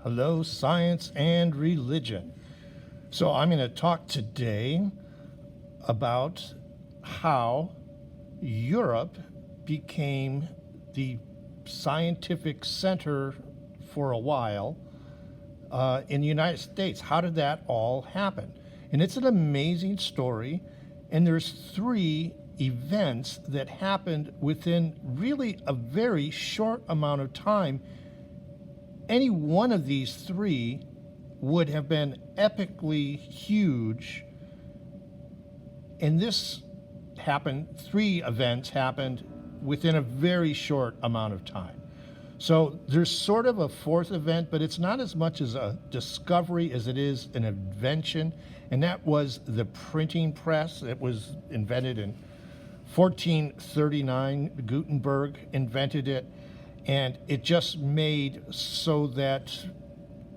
Hello, science and religion. So, I'm going to talk today about how Europe became the scientific center for a while in the United States. How did that all happen? And it's an amazing story. And there's three events that happened within really a very short amount of time. Any one of these three would have been epically huge. And this happened, three events happened within a very short amount of time. So there's sort of a fourth event, but it's not as much as a discovery as it is an invention. And that was the printing press. It was invented in 1439. Gutenberg invented it. And it just made so that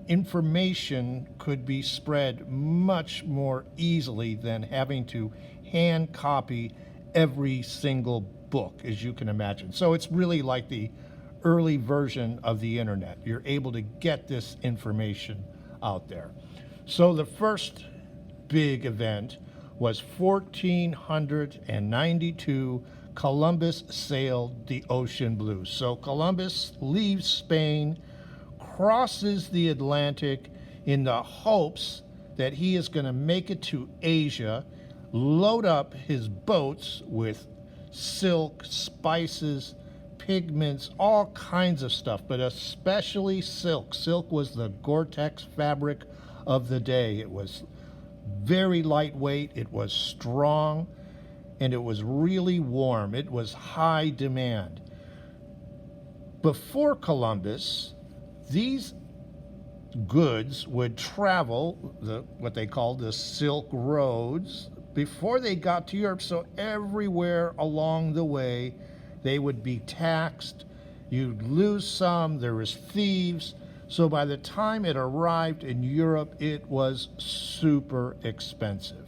information could be spread much more easily than having to hand copy every single book, as you can imagine. So it's really like the early version of the internet. You're able to get this information out there. So the first big event was 1492. Columbus sailed the ocean blue. So Columbus leaves Spain, crosses the Atlantic in the hopes that he is going to make it to Asia, load up his boats with silk, spices, pigments, all kinds of stuff, but especially silk. Silk was the Gore-Tex fabric of the day. It was very lightweight, it was strong, and it was really warm. It was high demand. Before Columbus, these goods would travel what they called the Silk Roads before they got to Europe. So everywhere along the way, they would be taxed. You'd lose some. There was thieves. So by the time it arrived in Europe, it was super expensive.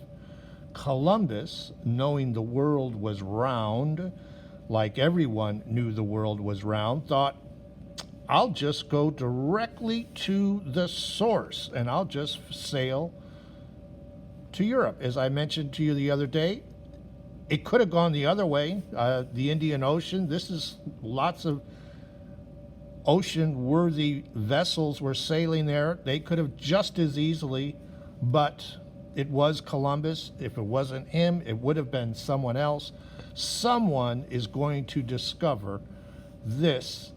Columbus, knowing the world was round, like everyone knew the world was round, thought, I'll just go directly to the source and I'll just sail to Europe. As I mentioned to you the other day, it could have gone the other way, the Indian Ocean. This is lots of ocean-worthy vessels were sailing there. They could have just as easily, but it was Columbus. If it wasn't him, it would have been someone else. Someone is going to discover this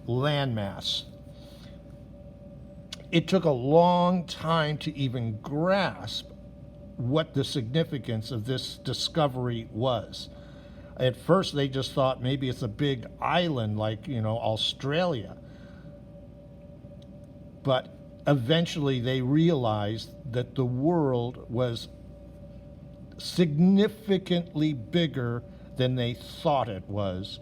landmass. It took a long time to even grasp what the significance of this discovery was. At first, they just thought maybe it's a big island like, Australia. But eventually they realized that the world was significantly bigger than they thought it was.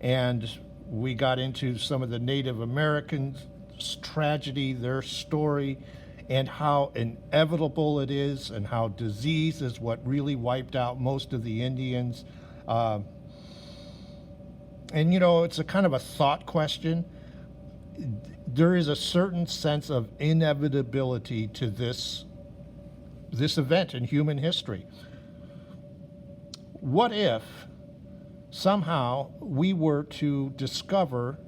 And we got into some of the Native Americans' tragedy, their story, and how inevitable it is, and how disease is what really wiped out most of the Indians. And it's a kind of a thought question. There is a certain sense of inevitability to this event in human history. What if somehow we were to discover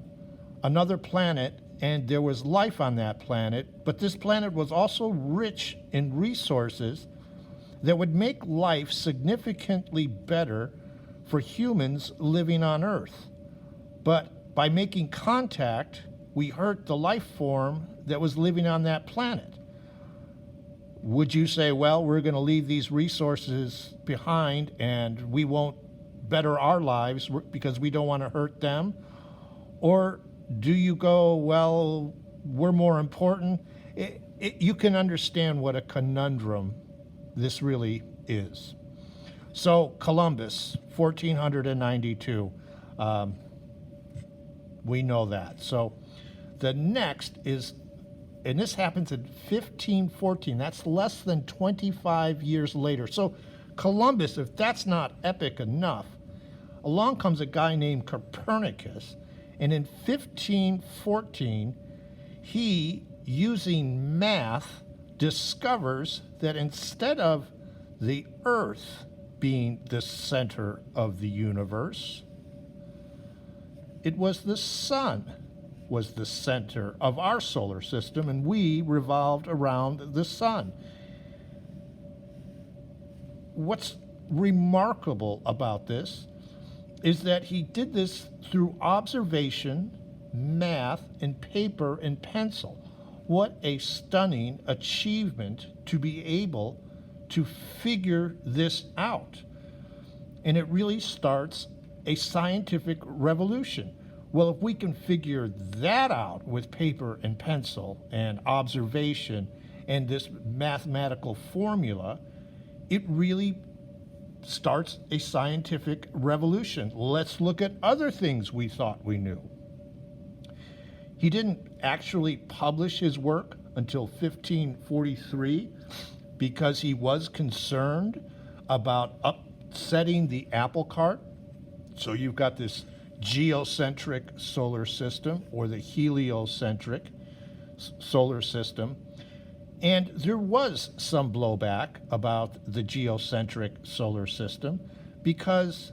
another planet and there was life on that planet, but this planet was also rich in resources that would make life significantly better for humans living on Earth? But by making contact, we hurt the life form that was living on that planet. Would you say, well, we're going to leave these resources behind and we won't better our lives because we don't want to hurt them? Or do you go, well, we're more important? You can understand what a conundrum this really is. So Columbus, 1492, we know that. So the next is, and this happens in 1514. That's less than 25 years later. So Columbus, if that's not epic enough, along comes a guy named Copernicus, and in 1514, He, using math, discovers that instead of the Earth being the center of the universe, it was the sun was the center of our solar system, and we revolved around the sun. What's remarkable about this is that he did this through observation, math, and paper and pencil. What a stunning achievement to be able to figure this out. And it really starts a scientific revolution. Well, if we can figure that out with paper and pencil and observation and this mathematical formula, it really starts a scientific revolution. Let's look at other things we thought we knew. He didn't actually publish his work until 1543 because he was concerned about upsetting the apple cart. So you've got this geocentric solar system or the heliocentric solar system. And there was some blowback about the geocentric solar system because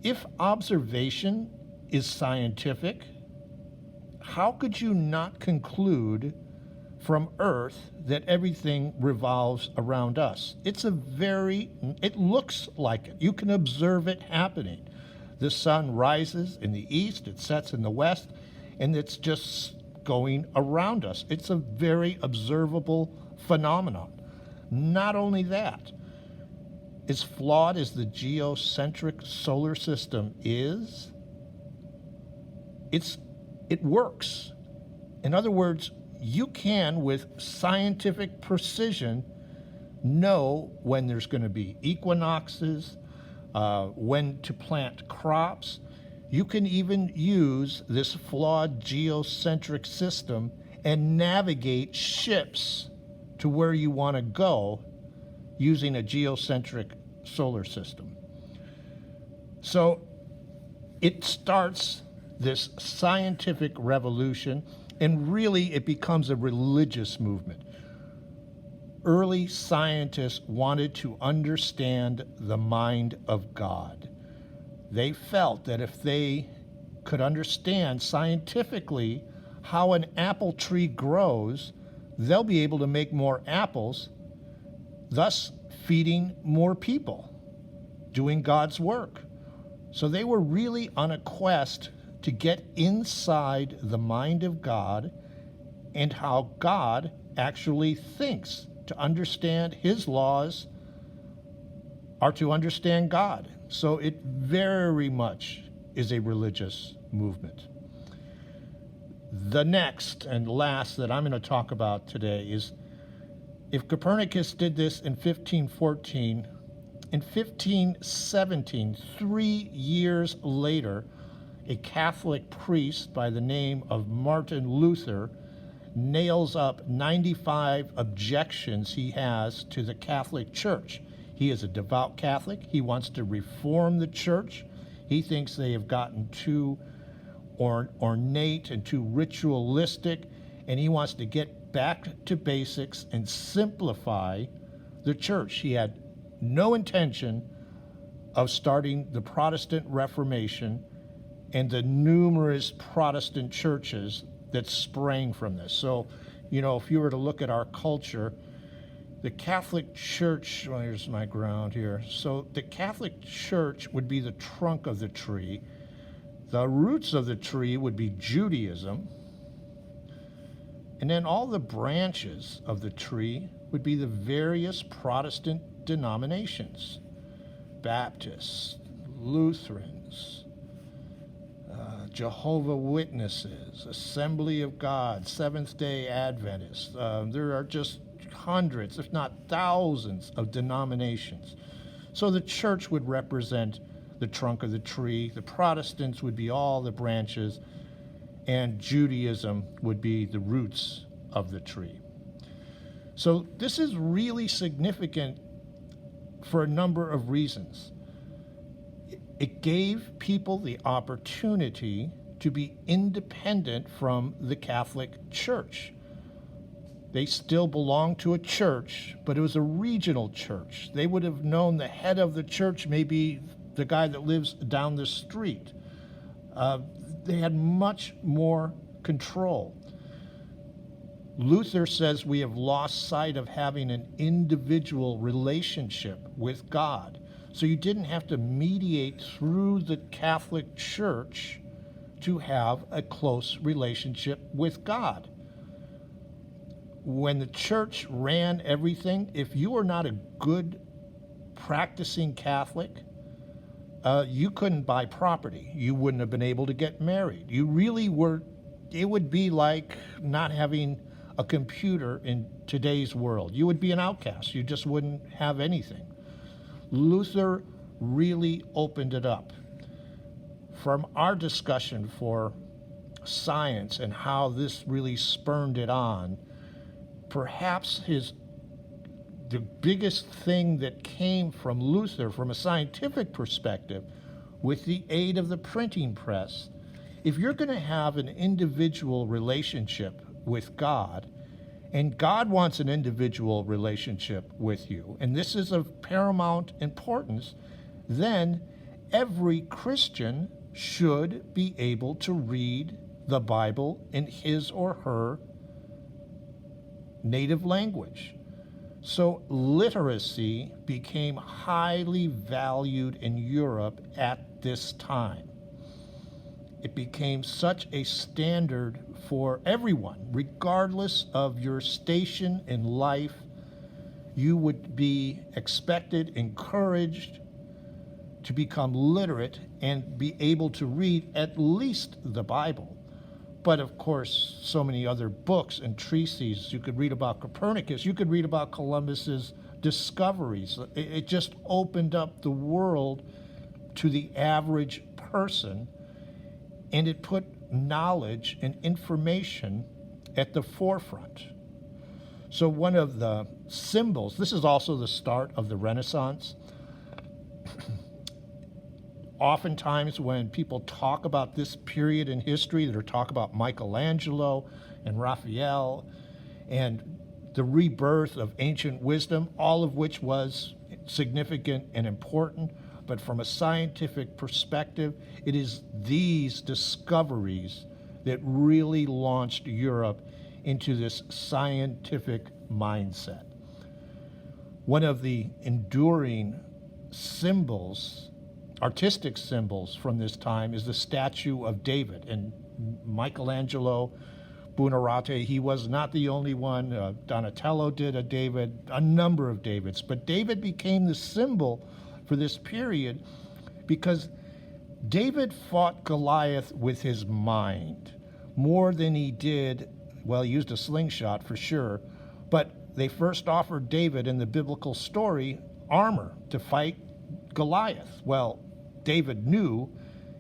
if observation is scientific, how could you not conclude from Earth that everything revolves around us? It looks like it. You can observe it happening. The sun rises in the east, it sets in the west, and it's just going around us. It's a very observable phenomenon. Not only that, as flawed as the geocentric solar system is, it works. In other words, you can, with scientific precision, know when there's going to be equinoxes, when to plant crops. You can even use this flawed geocentric system and navigate ships to where you want to go using a geocentric solar system. So it starts this scientific revolution, and really it becomes a religious movement. Early scientists wanted to understand the mind of God. They felt that if they could understand scientifically how an apple tree grows, they'll be able to make more apples, thus feeding more people, doing God's work. So they were really on a quest to get inside the mind of God and how God actually thinks. To understand his laws are to understand God. So it very much is a religious movement. The next and last that I'm going to talk about today is, if Copernicus did this in 1514, in 1517, 3 years later, a Catholic priest by the name of Martin Luther nails up 95 objections he has to the Catholic Church. He is a devout Catholic. He wants to reform the church. He thinks they have gotten too ornate and too ritualistic, and he wants to get back to basics and simplify the church. He had no intention of starting the Protestant Reformation and the numerous Protestant churches that sprang from this. So, if you were to look at our culture, the Catholic Church, well, here's my ground here. So the Catholic Church would be the trunk of the tree. The roots of the tree would be Judaism. And then all the branches of the tree would be the various Protestant denominations: Baptists, Lutherans, Jehovah's Witnesses, Assembly of God, Seventh-day Adventists. There are just hundreds, if not thousands, of denominations. So the church would represent the trunk of the tree, the Protestants would be all the branches, and Judaism would be the roots of the tree. So this is really significant for a number of reasons. It gave people the opportunity to be independent from the Catholic Church. They still belonged to a church, but it was a regional church. They would have known the head of the church, maybe the guy that lives down the street. They had much more control. Luther says we have lost sight of having an individual relationship with God. So you didn't have to mediate through the Catholic Church to have a close relationship with God. When the church ran everything, if you were not a good practicing Catholic, you couldn't buy property. You wouldn't have been able to get married. You really were, it would be like not having a computer in today's world. You would be an outcast. You just wouldn't have anything. Luther really opened it up. From our discussion for science and how this really spurned it on, perhaps the biggest thing that came from Luther from a scientific perspective, with the aid of the printing press, if you're going to have an individual relationship with God, and God wants an individual relationship with you, and this is of paramount importance, then every Christian should be able to read the Bible in his or her native language. So literacy became highly valued in Europe at this time. It became such a standard for everyone, regardless of your station in life. You would be expected, encouraged to become literate and be able to read at least the Bible. But of course, so many other books and treatises. You could read about Copernicus. You could read about Columbus's discoveries. It just opened up the world to the average person, and it put knowledge and information at the forefront. So one of the symbols, this is also the start of the Renaissance. Oftentimes when people talk about this period in history, they're talking about Michelangelo and Raphael and the rebirth of ancient wisdom, all of which was significant and important. But from a scientific perspective, it is these discoveries that really launched Europe into this scientific mindset. One of the enduring symbols, artistic symbols from this time, is the statue of David. And Michelangelo Buonarroti, he was not the only one. Donatello did a David, a number of Davids. But David became the symbol for this period because David fought Goliath with his mind more than he did, well, he used a slingshot for sure, but they first offered David in the biblical story armor to fight Goliath. Well, David knew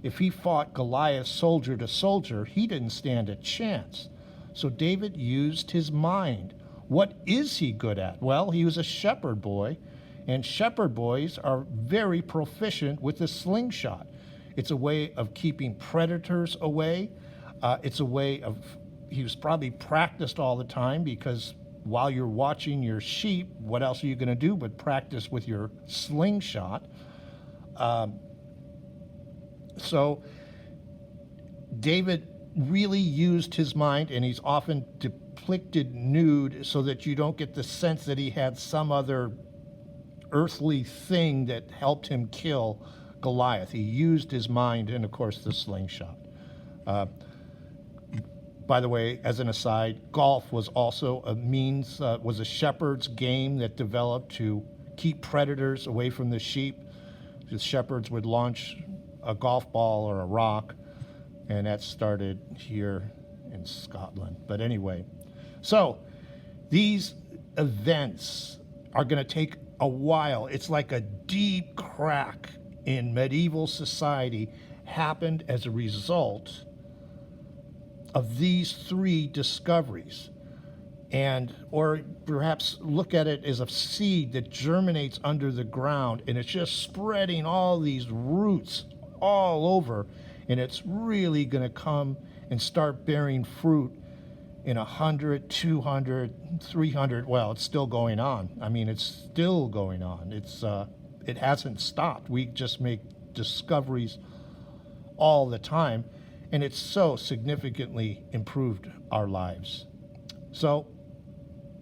if he fought Goliath soldier to soldier, he didn't stand a chance. So David used his mind. What is he good at? Well, he was a shepherd boy, and shepherd boys are very proficient with the slingshot. It's a way of keeping predators away. It's a way of, he was probably practiced all the time because while you're watching your sheep, what else are you going to do but practice with your slingshot? So David really used his mind, and he's often depicted nude so that you don't get the sense that he had some other earthly thing that helped him kill Goliath. He used his mind and, of course, the slingshot. By the way, as an aside, golf was also a means, was a shepherd's game that developed to keep predators away from the sheep. The shepherds would launch a golf ball or a rock, and that started here in Scotland. But anyway, so these events are going to take a while. It's like a deep crack in medieval society happened as a result of these three discoveries. And, or perhaps look at it as a seed that germinates under the ground, and it's just spreading all these roots all over. and it's really going to come and start bearing fruit in 100, 200, 300. Well, it's still going on. I mean, it's still going on. It hasn't stopped. We just make discoveries all the time, and it's so significantly improved our lives. So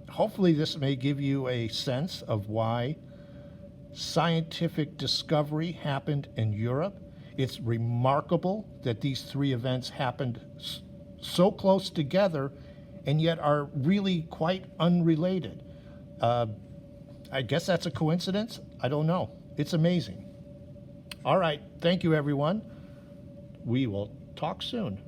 hopefully this may give you a sense of why scientific discovery happened in Europe. It's remarkable that these three events happened so close together and yet are really quite unrelated. I guess that's a coincidence. I don't know. It's amazing. All right. Thank you, everyone. We will talk soon.